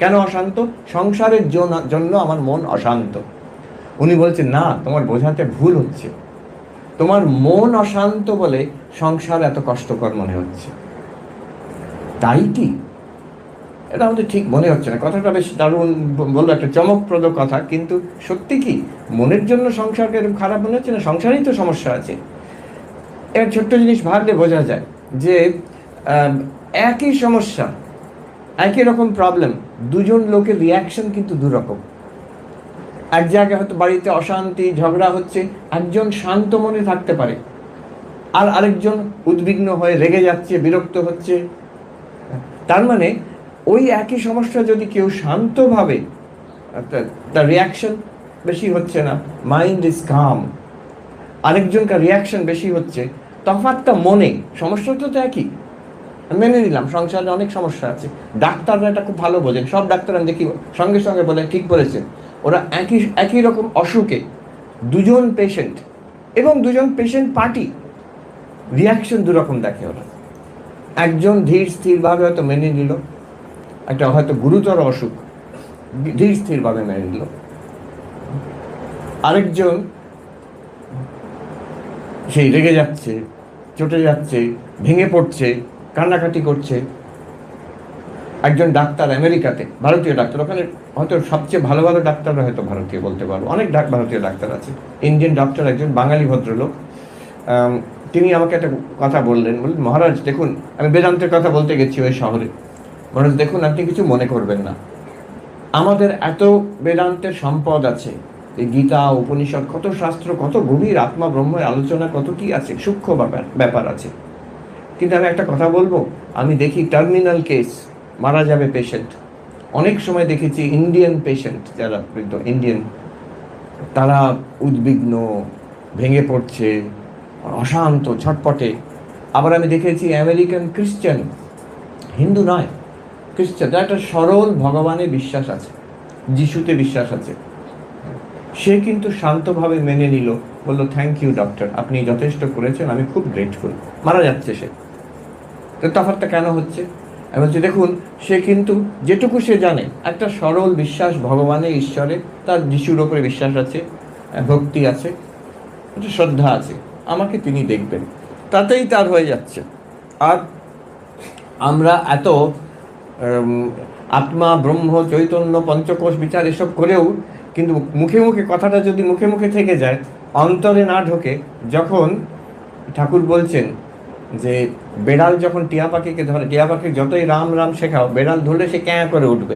কেন অশান্ত? সংসারের জন্য আমার মন অশান্ত। উনি বলছেন না, তোমার বোঝাতে ভুল হচ্ছে, তোমার মন অশান্ত বলে সংসার এত কষ্টকর মনে হচ্ছে। তাই কি? এটা আমাদের ঠিক মনে হচ্ছে না। কথাটা বেশ দারুণ বলবো, একটা চমকপ্রদ কথা, কিন্তু সত্যি কি মনের জন্য সংসারকে এরকম খারাপ মনে হচ্ছে না? সংসারেই তো সমস্যা আছে। এর ছোট্ট জিনিস ভাবলে বোঝা যায় যে আহ, একই সমস্যা, একই রকম প্রবলেম, দুজন লোকের রিয়াকশন কিন্তু দুরকম। এক জায়গায় হয়তো বাড়িতে অশান্তি ঝগড়া হচ্ছে, একজন শান্ত মনে থাকতে পারে, আর আরেকজন উদ্বিগ্ন হয়ে রেগে যাচ্ছে, বিরক্ত হচ্ছে। তার মানে ওই একই সমস্যা যদি কেউ শান্তভাবে, তার রিয়াকশন বেশি হচ্ছে না, মাইন্ড ইজ কাম, আরেকজনকার রিয়াকশন বেশি হচ্ছে, তফাৎটা মনে, সমস্যাটা তো একই। মেনে নিলাম সংসারে অনেক সমস্যা আছে, ডাক্তাররা এটা খুব ভালো বোঝেন, সব ডাক্তার আমি দেখি সঙ্গে সঙ্গে বলে ঠিক বলেছেন। ওরা একই একই রকম অসুখে দুজন পেশেন্ট এবং দুজন পেশেন্ট পার্টি, রিয়াকশন দুরকম দেখে ওরা। একজন ধীর স্থিরভাবে হয়তো মেনে নিল, একটা হয়তো গুরুতর অসুখ ধীর স্থিরভাবে মেনে নিল, আরেকজন সেই রেগে যাচ্ছে, চটে যাচ্ছে, ভেঙে পড়ছে, কান্নাকাটি করছে। একজন ডাক্তার আমেরিকাতে, ভারতীয় ডাক্তার, ওখানে হয়তো সবচেয়ে ভালো ভালো ডাক্তাররা হয়তো ভারতীয় বলতে পারবো, অনেক ভারতীয় ডাক্তার আছে। ইন্ডিয়ান ডক্টর, একজন বাঙালি ভদ্রলোক, তিনি আমাকে একটা কথা বললেন, মহারাজ দেখুন, আমি বেদান্তের কথা বলতে গেছি ওই শহরে। মহারাজ দেখুন, আপনি কিছু মনে করবেন না, আমাদের এত বেদান্তের সম্পদ আছে, এই গীতা উপনিষদ, কত শাস্ত্র, কত গভীর আত্মা ব্রহ্মের আলোচনা, কত কি আছে, সূক্ষ্ম ব্যাপার আছে। কিন্তু আমি একটা কথা বলবো, আমি দেখি টার্মিনাল কেস, মারা যাবে পেশেন্ট, অনেক সময় দেখেছি ইন্ডিয়ান পেশেন্ট যারা বৃদ্ধ ইন্ডিয়ান, তারা উদ্বিগ্ন, ভেঙে পড়ছে, অশান্ত, ছটপটে। আবার আমি দেখেছি আমেরিকান ক্রিশ্চান, হিন্দু নয়, খ্রিস্টান, তার একটা সরল ভগবানে বিশ্বাস আছে, যিশুতে বিশ্বাস আছে, সে কিন্তু শান্তভাবে মেনে নিল, বলল থ্যাংক ইউ ডক্টর, আপনি যথেষ্ট করেছেন, আমি খুব গ্রেটফুল। মারা যাচ্ছে সে, তো তফাৎটা কেন হচ্ছে? আমি বলছি দেখুন, সে কিন্তু যেটুকু সে জানে, একটা সরল বিশ্বাস ভগবানে, ঈশ্বরে, তার যিশুর ওপরে বিশ্বাস আছে, ভক্তি আছে, একটা শ্রদ্ধা আছে, আমাকে তিনি দেখবেন, তাতেই তার হয়ে যাচ্ছে। আর আমরা এত আত্মা ব্রহ্ম চৈতন্য পঞ্চকোষ বিচার এসব করেও কিন্তু মুখে মুখে কথাটা যদি মুখে মুখে থেকে যায়, অন্তরে না ঢোকে, যখন ঠাকুর বলছেন যে বেড়াল যখন টিয়া পাখিকে ধরে, টিয়া পাখি যতই রাম রাম শেখাও, বেড়াল ধরলে সে ক্যাঁ করে উঠবে।